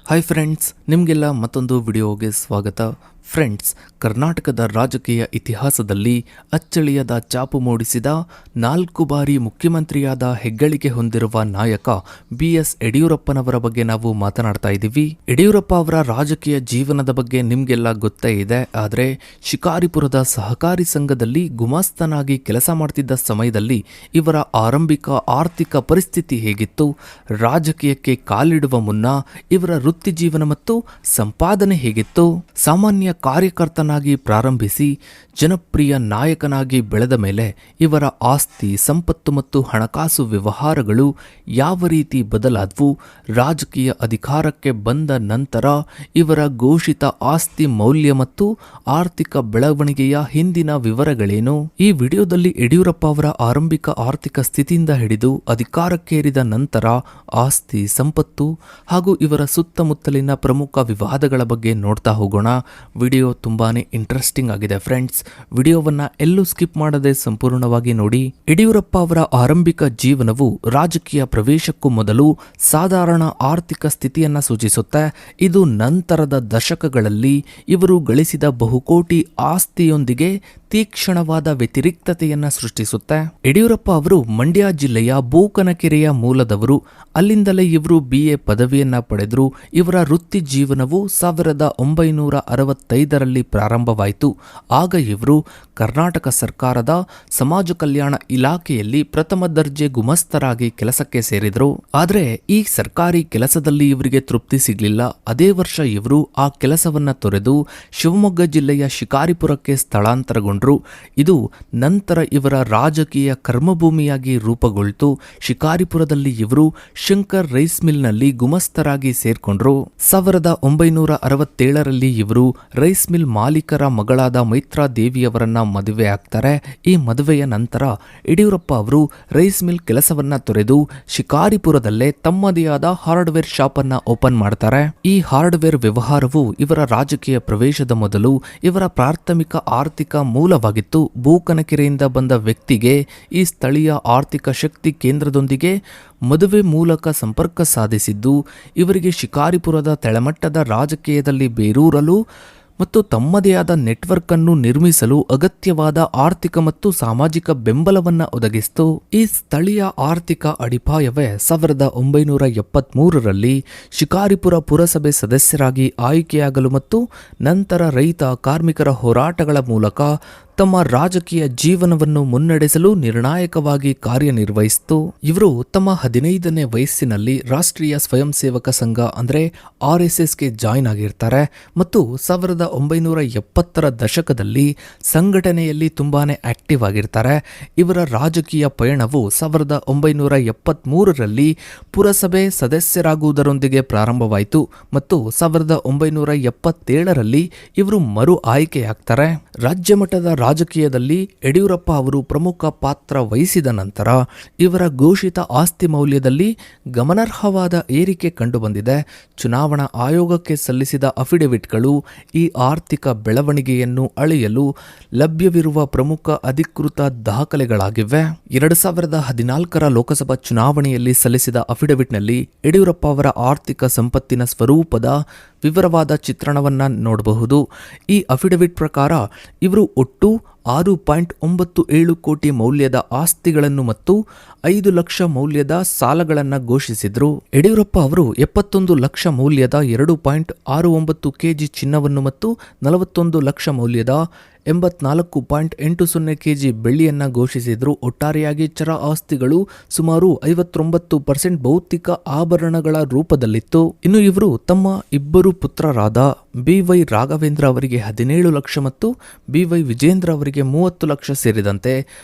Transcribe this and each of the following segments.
Hi friends, ನಿಮಗೆಲ್ಲ ಮತ್ತೊಂದು ವಿಡಿಯೋಗೆ ಸ್ವಾಗತ. ಫ್ರೆಂಡ್ಸ್, ಕರ್ನಾಟಕದ ರಾಜಕೀಯ ಇತಿಹಾಸದಲ್ಲಿ ಅಚ್ಚಳಿಯದ ಛಾಪು ಮೂಡಿಸಿದ 4 ಬಾರಿ ಮುಖ್ಯಮಂತ್ರಿಯಾದ ಹೆಗ್ಗಳಿಕೆ ಹೊಂದಿರುವ ನಾಯಕ BS ಯಡಿಯೂರಪ್ಪನವರ ಬಗ್ಗೆ ನಾವು ಮಾತನಾಡ್ತಾ ಇದ್ದೀವಿ. ಯಡಿಯೂರಪ್ಪ ಅವರ ರಾಜಕೀಯ ಜೀವನದ ಬಗ್ಗೆ ನಿಮಗೆಲ್ಲ ಗೊತ್ತೇ ಇದೆ. ಆದರೆ ಶಿಕಾರಿಪುರದ ಸಹಕಾರಿ ಸಂಘದಲ್ಲಿ ಗುಮಾಸ್ತನಾಗಿ ಕೆಲಸ ಮಾಡ್ತಿದ್ದ ಸಮಯದಲ್ಲಿ ಇವರ ಆರಂಭಿಕ ಆರ್ಥಿಕ ಪರಿಸ್ಥಿತಿ ಹೇಗಿತ್ತು, ರಾಜಕೀಯಕ್ಕೆ ಕಾಲಿಡುವ ಮುನ್ನ ಇವರ ವೃತ್ತಿ ಜೀವನ ಮತ್ತು ಸಂಪಾದನೆ ಹೇಗಿತ್ತು, ಸಾಮಾನ್ಯ ಕಾರ್ಯಕರ್ತನಾಗಿ ಪ್ರಾರಂಭಿಸಿ ಜನಪ್ರಿಯ ನಾಯಕನಾಗಿ ಬೆಳೆದ ಮೇಲೆ ಇವರ ಆಸ್ತಿ, ಸಂಪತ್ತು ಮತ್ತು ಹಣಕಾಸು ವ್ಯವಹಾರಗಳು ಯಾವ ರೀತಿ ಬದಲಾದವು, ರಾಜಕೀಯ ಅಧಿಕಾರಕ್ಕೆ ಬಂದ ನಂತರ ಇವರ ಘೋಷಿತ ಆಸ್ತಿ ಮೌಲ್ಯ ಮತ್ತು ಆರ್ಥಿಕ ಬೆಳವಣಿಗೆಯ ಹಿಂದಿನ ವಿವರಗಳೇನು. ಈ ವಿಡಿಯೋದಲ್ಲಿ ಯಡಿಯೂರಪ್ಪ ಅವರ ಆರಂಭಿಕ ಆರ್ಥಿಕ ಸ್ಥಿತಿಯಿಂದ ಹಿಡಿದು ಅಧಿಕಾರಕ್ಕೇರಿದ ನಂತರ ಆಸ್ತಿ, ಸಂಪತ್ತು ಹಾಗೂ ಇವರ ಸುತ್ತಮುತ್ತಲಿನ ಪ್ರಮುಖ ವಿವಾದಗಳ ಬಗ್ಗೆ ನೋಡ್ತಾ ಹೋಗೋಣ. ವಿಡಿಯೋ ತುಂಬಾನೇ ಇಂಟ್ರೆಸ್ಟಿಂಗ್ ಆಗಿದೆ ಫ್ರೆಂಡ್ಸ್. ವಿಡಿಯೋವನ್ನ ಎಲ್ಲೂ ಸ್ಕಿಪ್ ಮಾಡದೆ ಸಂಪೂರ್ಣವಾಗಿ ನೋಡಿ. ಯಡಿಯೂರಪ್ಪ ಅವರ ಆರಂಭಿಕ ಜೀವನವು ರಾಜಕೀಯ ಪ್ರವೇಶಕ್ಕೂ ಮೊದಲು ಸಾಧಾರಣ ಆರ್ಥಿಕ ಸ್ಥಿತಿಯನ್ನ ಸೂಚಿಸುತ್ತೆ. ಇದು ನಂತರದ ದಶಕಗಳಲ್ಲಿ ಇವರು ಗಳಿಸಿದ ಬಹುಕೋಟಿ ಆಸ್ತಿಯೊಂದಿಗೆ ತೀಕ್ಷ್ಣವಾದ ವ್ಯತಿರಿಕ್ತತೆಯನ್ನ ಸೃಷ್ಟಿಸುತ್ತೆ. ಯಡಿಯೂರಪ್ಪ ಅವರು ಮಂಡ್ಯ ಜಿಲ್ಲೆಯ ಬೂಕನಕೆರೆಯ ಮೂಲದವರು. ಅಲ್ಲಿಂದಲೇ ಇವರು BA ಪದವಿಯನ್ನ ಪಡೆದರು. ಇವರ ವೃತ್ತಿ ಜೀವನವು 1965ರಲ್ಲಿ ಪ್ರಾರಂಭವಾಯಿತು. ಆಗ ಇವರು ಕರ್ನಾಟಕ ಸರ್ಕಾರದ ಸಮಾಜ ಕಲ್ಯಾಣ ಇಲಾಖೆಯಲ್ಲಿ ಪ್ರಥಮ ದರ್ಜೆ ಗುಮಸ್ತರಾಗಿ ಕೆಲಸಕ್ಕೆ ಸೇರಿದರು. ಆದರೆ ಈ ಸರ್ಕಾರಿ ಕೆಲಸದಲ್ಲಿ ಇವರಿಗೆ ತೃಪ್ತಿ ಸಿಗಲಿಲ್ಲ. ಅದೇ ವರ್ಷ ಇವರು ಆ ಕೆಲಸವನ್ನ ತೊರೆದು ಶಿವಮೊಗ್ಗ ಜಿಲ್ಲೆಯ ಶಿಕಾರಿಪುರಕ್ಕೆ ಸ್ಥಳಾಂತರಗೊಂಡರು. ಇದು ನಂತರ ಇವರ ರಾಜಕೀಯ ಕರ್ಮಭೂಮಿಯಾಗಿ ರೂಪುಗೊಳ್ತು. ಶಿಕಾರಿಪುರದಲ್ಲಿ ಇವರು ಶಂಕರ್ ರೈಸ್ ಮಿಲ್ನಲ್ಲಿ ಗುಮಸ್ತರಾಗಿ ಸೇರ್ಕೊಂಡ್ರು. 1967ರಲ್ಲಿ ಇವರು ರೈಸ್ ಮಿಲ್ ಮಾಲೀಕರ ಮಗಳಾದ ಮೈತ್ರಾ ದೇವಿಯವರನ್ನ ಮದುವೆ ಆಗ್ತಾರೆ. ಈ ಮದುವೆಯ ನಂತರ ಯಡಿಯೂರಪ್ಪ ಅವರು ರೈಸ್ ಮಿಲ್ ಕೆಲಸವನ್ನ ತೊರೆದು ಶಿಕಾರಿಪುರದಲ್ಲೇ ತಮ್ಮದೇ ಆದ ಹಾರ್ಡ್ವೇರ್ ಶಾಪ್ ಅನ್ನ ಓಪನ್ ಮಾಡ್ತಾರೆ. ಈ ಹಾರ್ಡ್ವೇರ್ ವ್ಯವಹಾರವು ಇವರ ರಾಜಕೀಯ ಪ್ರವೇಶದ ಮೊದಲು ಇವರ ಪ್ರಾಥಮಿಕ ಆರ್ಥಿಕ ಮೂಲವಾಗಿತ್ತು. ಬೂಕನಕೆರೆಯಿಂದ ಬಂದ ವ್ಯಕ್ತಿಗೆ ಈ ಸ್ಥಳೀಯ ಆರ್ಥಿಕ ಶಕ್ತಿ ಕೇಂದ್ರದೊಂದಿಗೆ ಮದುವೆ ಮೂಲಕ ಸಂಪರ್ಕ ಸಾಧಿಸಿದ್ದು ಇವರಿಗೆ ಶಿಕಾರಿಪುರದ ತೆಳಮಟ್ಟದ ರಾಜಕೀಯದಲ್ಲಿ ಬೇರೂರಲು ಮತ್ತು ತಮ್ಮದೇ ಆದ ನೆಟ್ವರ್ಕ್ ಅನ್ನು ನಿರ್ಮಿಸಲು ಅಗತ್ಯವಾದ ಆರ್ಥಿಕ ಮತ್ತು ಸಾಮಾಜಿಕ ಬೆಂಬಲವನ್ನ ಒದಗಿಸಿತು. ಈ ಸ್ಥಳೀಯ ಆರ್ಥಿಕ ಅಡಿಪಾಯವೇ 1973ರಲ್ಲಿ ಶಿಕಾರಿಪುರ ಪುರಸಭೆ ಸದಸ್ಯರಾಗಿ ಆಯ್ಕೆಯಾಗಲು ಮತ್ತು ನಂತರ ರೈತ ಕಾರ್ಮಿಕರ ಹೋರಾಟಗಳ ಮೂಲಕ ತಮ್ಮ ರಾಜಕೀಯ ಜೀವನವನ್ನು ಮುನ್ನಡೆಸಲು ನಿರ್ಣಾಯಕವಾಗಿ ಕಾರ್ಯನಿರ್ವಹಿಸಿತು. ಇವರು ತಮ್ಮ 15ನೇ ವಯಸ್ಸಿನಲ್ಲಿ ರಾಷ್ಟ್ರೀಯ ಸ್ವಯಂ ಸೇವಕ ಸಂಘ ಅಂದರೆ RSSಗೆ ಜಾಯಿನ್ ಆಗಿರ್ತಾರೆ ಮತ್ತು 1970ರ ದಶಕದಲ್ಲಿ ಸಂಘಟನೆಯಲ್ಲಿ ತುಂಬಾನೇ ಆಕ್ಟಿವ್ ಆಗಿರ್ತಾರೆ. ಇವರ ರಾಜಕೀಯ ಪಯಣವು 1973ರಲ್ಲಿ ಪುರಸಭೆ ಸದಸ್ಯರಾಗುವುದರೊಂದಿಗೆ ಪ್ರಾರಂಭವಾಯಿತು ಮತ್ತು 1977ರಲ್ಲಿ ಇವರು ಮರು ಆಯ್ಕೆಯಾಗ್ತಾರೆ. ರಾಜ್ಯ ಮಟ್ಟದ ರಾಜಕೀಯದಲ್ಲಿ ಯಡಿಯೂರಪ್ಪ ಅವರು ಪ್ರಮುಖ ಪಾತ್ರ ವಹಿಸಿದ ನಂತರ ಇವರ ಘೋಷಿತ ಆಸ್ತಿ ಮೌಲ್ಯದಲ್ಲಿ ಗಮನಾರ್ಹವಾದ ಏರಿಕೆ ಕಂಡುಬಂದಿದೆ. ಚುನಾವಣಾ ಆಯೋಗಕ್ಕೆ ಸಲ್ಲಿಸಿದ ಅಫಿಡವಿಟ್ಗಳು ಈ ಆರ್ಥಿಕ ಬೆಳವಣಿಗೆಯನ್ನು ಅಳೆಯಲು ಲಭ್ಯವಿರುವ ಪ್ರಮುಖ ಅಧಿಕೃತ ದಾಖಲೆಗಳಾಗಿವೆ. 2014ರ ಲೋಕಸಭಾ ಚುನಾವಣೆಯಲ್ಲಿ ಸಲ್ಲಿಸಿದ ಅಫಿಡವಿಟ್ನಲ್ಲಿ ಯಡಿಯೂರಪ್ಪ ಅವರ ಆರ್ಥಿಕ ಸಂಪತ್ತಿನ ಸ್ವರೂಪದ ವಿವರವಾದ ಚಿತ್ರಣವನ್ನ ನೋಡಬಹುದು. ಈ ಅಫಿಡವಿಟ್ ಪ್ರಕಾರ ಇವರು ಒಟ್ಟು 6.97 ಕೋಟಿ ಮೌಲ್ಯದ ಆಸ್ತಿಗಳನ್ನು ಮತ್ತು 5 ಲಕ್ಷ ಮೌಲ್ಯದ ಸಾಲಗಳನ್ನು ಘೋಷಿಸಿದ್ರು. ಯಡಿಯೂರಪ್ಪ ಅವರು 71 ಲಕ್ಷ ಮೌಲ್ಯದ 2.69 ಕೆಜಿ ಚಿನ್ನವನ್ನು ಮತ್ತು 41 ಲಕ್ಷ ಮೌಲ್ಯದ 84.80 ಕೆಜಿ ಬೆಳ್ಳಿಯನ್ನ ಘೋಷಿಸಿದ್ರು. ಒಟ್ಟಾರೆಯಾಗಿ ಚರ ಆಸ್ತಿಗಳು ಸುಮಾರು 59% ಭೌತಿಕ ಆಭರಣಗಳ ರೂಪದಲ್ಲಿತ್ತು. ಇನ್ನು ಇವರು ತಮ್ಮ ಇಬ್ಬರು ಪುತ್ರರಾದ BY ರಾಘವೇಂದ್ರ ಅವರಿಗೆ 17 ಲಕ್ಷ ಮತ್ತು BY ವಿಜೇಂದ್ರ ಅವರಿಗೆ 30 ಲಕ್ಷ ಸೇರಿದಂತೆ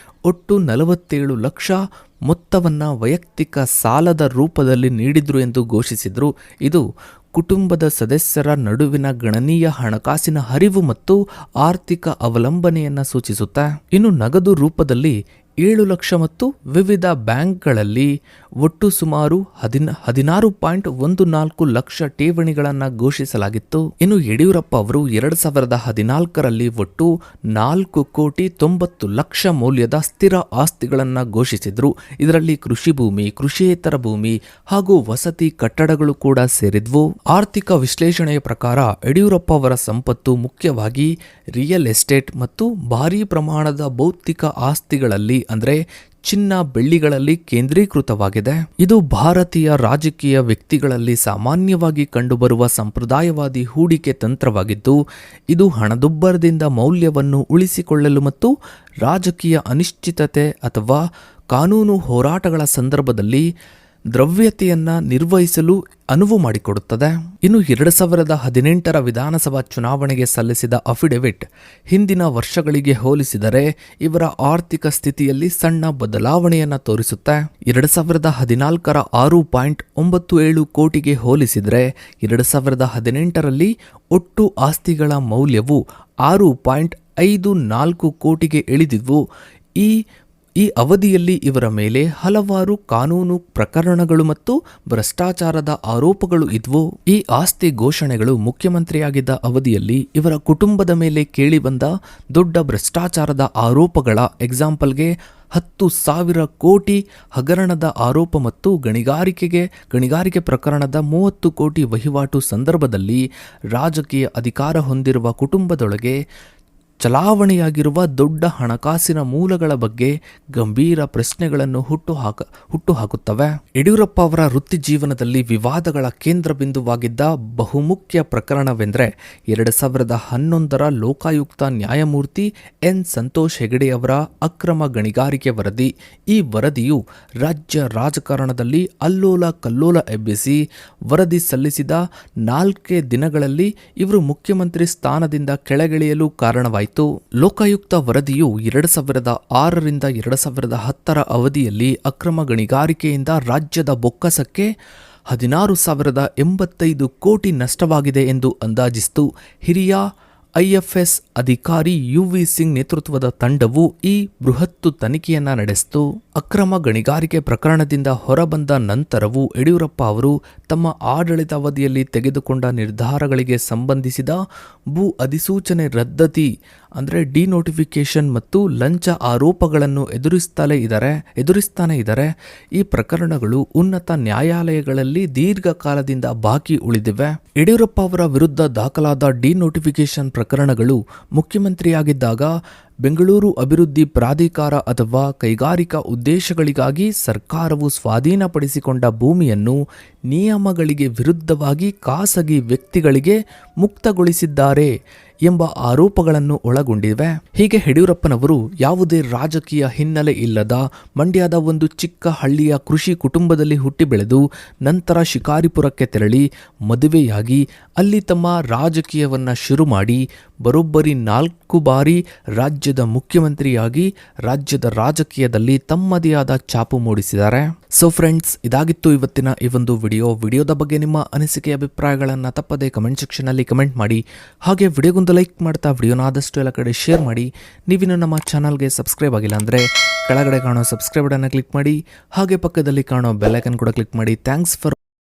ಒಟ್ಟು 47 ಲಕ್ಷ ಮೊತ್ತವನ್ನ ವೈಯಕ್ತಿಕ ಸಾಲದ ರೂಪದಲ್ಲಿ ನೀಡಿದ್ರು ಎಂದು ಘೋಷಿಸಿದ್ರು. ಇದು ಕುಟುಂಬದ ಸದಸ್ಯರ ನಡುವಿನ ಗಣನೀಯ ಹಣಕಾಸಿನ ಹರಿವು ಮತ್ತು ಆರ್ಥಿಕ ಅವಲಂಬನೆಯನ್ನ ಸೂಚಿಸುತ್ತೆ. ಇನ್ನು ನಗದು ರೂಪದಲ್ಲಿ 7 ಲಕ್ಷ ಮತ್ತು ವಿವಿಧ ಬ್ಯಾಂಕ್ಗಳಲ್ಲಿ ಒಟ್ಟು ಸುಮಾರು 16.14 ಲಕ್ಷ ಠೇವಣಿಗಳನ್ನು ಘೋಷಿಸಲಾಗಿತ್ತು. ಇನ್ನು ಯಡಿಯೂರಪ್ಪ ಅವರು 2014ರಲ್ಲಿ ಒಟ್ಟು 4,90,00,000 ಮೌಲ್ಯದ ಸ್ಥಿರ ಆಸ್ತಿಗಳನ್ನು ಘೋಷಿಸಿದ್ರು. ಇದರಲ್ಲಿ ಕೃಷಿ ಭೂಮಿ, ಕೃಷಿಯೇತರ ಭೂಮಿ ಹಾಗೂ ವಸತಿ ಕಟ್ಟಡಗಳು ಕೂಡ ಸೇರಿದ್ವು. ಆರ್ಥಿಕ ವಿಶ್ಲೇಷಣೆಯ ಪ್ರಕಾರ ಯಡಿಯೂರಪ್ಪ ಅವರ ಸಂಪತ್ತು ಮುಖ್ಯವಾಗಿ ರಿಯಲ್ ಎಸ್ಟೇಟ್ ಮತ್ತು ಭಾರೀ ಪ್ರಮಾಣದ ಭೌತಿಕ ಆಸ್ತಿಗಳಲ್ಲಿ ಅಂದರೆ ಚಿನ್ನ, ಬೆಳ್ಳಿಗಳಲ್ಲಿ ಕೇಂದ್ರೀಕೃತವಾಗಿದೆ. ಇದು ಭಾರತೀಯ ರಾಜಕೀಯ ವ್ಯಕ್ತಿಗಳಲ್ಲಿ ಸಾಮಾನ್ಯವಾಗಿ ಕಂಡುಬರುವ ಸಂಪ್ರದಾಯವಾದಿ ಹೂಡಿಕೆ ತಂತ್ರವಾಗಿದ್ದು, ಇದು ಹಣದುಬ್ಬರದಿಂದ ಮೌಲ್ಯವನ್ನು ಉಳಿಸಿಕೊಳ್ಳಲು ಮತ್ತು ರಾಜಕೀಯ ಅನಿಶ್ಚಿತತೆ ಅಥವಾ ಕಾನೂನು ಹೋರಾಟಗಳ ಸಂದರ್ಭದಲ್ಲಿ ದ್ರವ್ಯತೆಯನ್ನು ನಿರ್ವಹಿಸಲು ಅನುವು ಮಾಡಿಕೊಡುತ್ತದೆ. ಇನ್ನು 2018ರ ವಿಧಾನಸಭಾ ಚುನಾವಣೆಗೆ ಸಲ್ಲಿಸಿದ ಅಫಿಡವಿಟ್ ಹಿಂದಿನ ವರ್ಷಗಳಿಗೆ ಹೋಲಿಸಿದರೆ ಇವರ ಆರ್ಥಿಕ ಸ್ಥಿತಿಯಲ್ಲಿ ಸಣ್ಣ ಬದಲಾವಣೆಯನ್ನು ತೋರಿಸುತ್ತೆ. 2014ರ 6.97 ಕೋಟಿಗೆ ಹೋಲಿಸಿದರೆ 2018ರಲ್ಲಿ ಒಟ್ಟು ಆಸ್ತಿಗಳ ಮೌಲ್ಯವು 6.54 ಕೋಟಿಗೆ ಇಳಿದಿದ್ವು. ಈ ಅವಧಿಯಲ್ಲಿ ಇವರ ಮೇಲೆ ಹಲವಾರು ಕಾನೂನು ಪ್ರಕರಣಗಳು ಮತ್ತು ಭ್ರಷ್ಟಾಚಾರದ ಆರೋಪಗಳು ಇದ್ವು. ಈ ಆಸ್ತಿ ಘೋಷಣೆಗಳು ಮುಖ್ಯಮಂತ್ರಿಯಾಗಿದ್ದ ಅವಧಿಯಲ್ಲಿ ಇವರ ಕುಟುಂಬದ ಮೇಲೆ ಕೇಳಿಬಂದ ದೊಡ್ಡ ಭ್ರಷ್ಟಾಚಾರದ ಆರೋಪಗಳ ಎಕ್ಸಾಂಪಲ್ಗೆ 10,000 ಕೋಟಿ ಹಗರಣದ ಆರೋಪ ಮತ್ತು ಗಣಿಗಾರಿಕೆ ಪ್ರಕರಣದ 30 ಕೋಟಿ ವಹಿವಾಟು ಸಂದರ್ಭದಲ್ಲಿ ರಾಜಕೀಯ ಅಧಿಕಾರ ಹೊಂದಿರುವ ಕುಟುಂಬದೊಳಗೆ ಚಲಾವಣೆಯಾಗಿರುವ ದೊಡ್ಡ ಹಣಕಾಸಿನ ಮೂಲಗಳ ಬಗ್ಗೆ ಗಂಭೀರ ಪ್ರಶ್ನೆಗಳನ್ನು ಹುಟ್ಟುಹಾಕುತ್ತವೆ. ಯಡಿಯೂರಪ್ಪ ಅವರ ವೃತ್ತಿ ಜೀವನದಲ್ಲಿ ವಿವಾದಗಳ ಕೇಂದ್ರ ಬಿಂದುವಾಗಿದ್ದ ಬಹುಮುಖ್ಯ ಪ್ರಕರಣವೆಂದರೆ 2011ರ ಲೋಕಾಯುಕ್ತ ನ್ಯಾಯಮೂರ್ತಿ ಎನ್ ಸಂತೋಷ್ ಹೆಗಡೆಯವರ ಅಕ್ರಮ ಗಣಿಗಾರಿಕೆ ವರದಿ. ಈ ವರದಿಯು ರಾಜ್ಯ ರಾಜಕಾರಣದಲ್ಲಿ ಅಲ್ಲೋಲ ಕಲ್ಲೋಲ ಎಬ್ಬಿಸಿ ವರದಿ ಸಲ್ಲಿಸಿದ 4 ದಿನಗಳಲ್ಲಿ ಇವರು ಮುಖ್ಯಮಂತ್ರಿ ಸ್ಥಾನದಿಂದ ಕೆಳಗಿಳಿಯಲು ಕಾರಣವಾಯಿತು. ಲೋಕಾಯುಕ್ತ ವರದಿಯು 2006ರಿಂದ 2010ರ ಅವಧಿಯಲ್ಲಿ ಅಕ್ರಮ ಗಣಿಗಾರಿಕೆಯಿಂದ ರಾಜ್ಯದ ಬೊಕ್ಕಸಕ್ಕೆ 16,085 ಕೋಟಿ ನಷ್ಟವಾಗಿದೆ ಎಂದು ಅಂದಾಜಿಸಿತು. ಹಿರಿಯ ಐಎಫ್ಎಸ್ ಅಧಿಕಾರಿ ಯುವಿ ಸಿಂಗ್ ನೇತೃತ್ವದ ತಂಡವು ಈ ಬೃಹತ್ತು ತನಿಖೆಯನ್ನ ನಡೆಸಿತು. ಅಕ್ರಮ ಗಣಿಗಾರಿಕೆ ಪ್ರಕರಣದಿಂದ ಹೊರಬಂದ ನಂತರವೂ ಯಡಿಯೂರಪ್ಪ ಅವರು ತಮ್ಮ ಆಡಳಿತಾವಧಿಯಲ್ಲಿ ತೆಗೆದುಕೊಂಡ ನಿರ್ಧಾರಗಳಿಗೆ ಸಂಬಂಧಿಸಿದ ಭೂ ಅಧಿಸೂಚನೆ ರದ್ದತಿ ಅಂದರೆ ಡಿನೋಟಿಫಿಕೇಶನ್ ಮತ್ತು ಲಂಚ ಆರೋಪಗಳನ್ನು ಎದುರಿಸ್ತಾನೆ ಇದ್ದಾರೆ. ಈ ಪ್ರಕರಣಗಳು ಉನ್ನತ ನ್ಯಾಯಾಲಯಗಳಲ್ಲಿ ದೀರ್ಘಕಾಲದಿಂದ ಬಾಕಿ ಉಳಿದಿವೆ. ಯಡಿಯೂರಪ್ಪ ಅವರ ವಿರುದ್ಧ ದಾಖಲಾದ ಡಿನೋಟಿಫಿಕೇಶನ್ ಪ್ರಕರಣಗಳು ಮುಖ್ಯಮಂತ್ರಿಯಾಗಿದ್ದಾಗ ಬೆಂಗಳೂರು ಅಭಿವೃದ್ಧಿ ಪ್ರಾಧಿಕಾರ ಅಥವಾ ಕೈಗಾರಿಕಾ ಉದ್ದೇಶಗಳಿಗಾಗಿ ಸರ್ಕಾರವು ಸ್ವಾಧೀನಪಡಿಸಿಕೊಂಡ ಭೂಮಿಯನ್ನು ನಿಯಮಗಳಿಗೆ ವಿರುದ್ಧವಾಗಿ ಖಾಸಗಿ ವ್ಯಕ್ತಿಗಳಿಗೆ ಮುಕ್ತಗೊಳಿಸಿದ್ದಾರೆ ಎಂಬ ಆರೋಪಗಳನ್ನು ಒಳಗೊಂಡಿವೆ. ಹೀಗೆ ಯಡಿಯೂರಪ್ಪನವರು ಯಾವುದೇ ರಾಜಕೀಯ ಹಿನ್ನೆಲೆ ಇಲ್ಲದ ಮಂಡ್ಯದ ಒಂದು ಚಿಕ್ಕ ಹಳ್ಳಿಯ ಕೃಷಿ ಕುಟುಂಬದಲ್ಲಿ ಹುಟ್ಟಿ ಬೆಳೆದು ನಂತರ ಶಿಕಾರಿಪುರಕ್ಕೆ ತೆರಳಿ ಮದುವೆಯಾಗಿ ಅಲ್ಲಿ ತಮ್ಮ ರಾಜಕೀಯವನ್ನ ಶುರು ಮಾಡಿ ಬರೋಬ್ಬರಿ 4 ಬಾರಿ ರಾಜ್ಯದ ಮುಖ್ಯಮಂತ್ರಿಯಾಗಿ ರಾಜ್ಯದ ರಾಜಕೀಯದಲ್ಲಿ ತಮ್ಮದೇ ಆದ ಛಾಪು ಮೂಡಿಸಿದ್ದಾರೆ. ಸೊ ಫ್ರೆಂಡ್ಸ್, ಇದಾಗಿತ್ತು ಇವತ್ತಿನ ಈ ಒಂದು ವಿಡಿಯೋದ ಬಗ್ಗೆ ನಿಮ್ಮ ಅನಿಸಿಕೆ ಅಭಿಪ್ರಾಯಗಳನ್ನು ತಪ್ಪದೆ ಕಮೆಂಟ್ ಸೆಕ್ಷನಲ್ಲಿ ಕಮೆಂಟ್ ಮಾಡಿ. ಹಾಗೆ ವಿಡಿಯೋಗೊಂದು ಲೈಕ್ ಮಾಡ್ತಾ ವಿಡಿಯೋನ ಆದಷ್ಟು ಎಲ್ಲ ಕಡೆ ಶೇರ್ ಮಾಡಿ. ನೀವಿನ್ನು ನಮ್ಮ ಚಾನಲ್ಗೆ ಸಬ್ಸ್ಕ್ರೈಬ್ ಆಗಿಲ್ಲ ಅಂದರೆ ಕೆಳಗಡೆ ಕಾಣೋ ಸಬ್ಸ್ಕ್ರೈಬ್ ಬಟನ್ನ ಕ್ಲಿಕ್ ಮಾಡಿ. ಹಾಗೆ ಪಕ್ಕದಲ್ಲಿ ಕಾಣೋ ಬೆಲ್ ಐಕನ್ ಕೂಡ ಕ್ಲಿಕ್ ಮಾಡಿ. Thanks for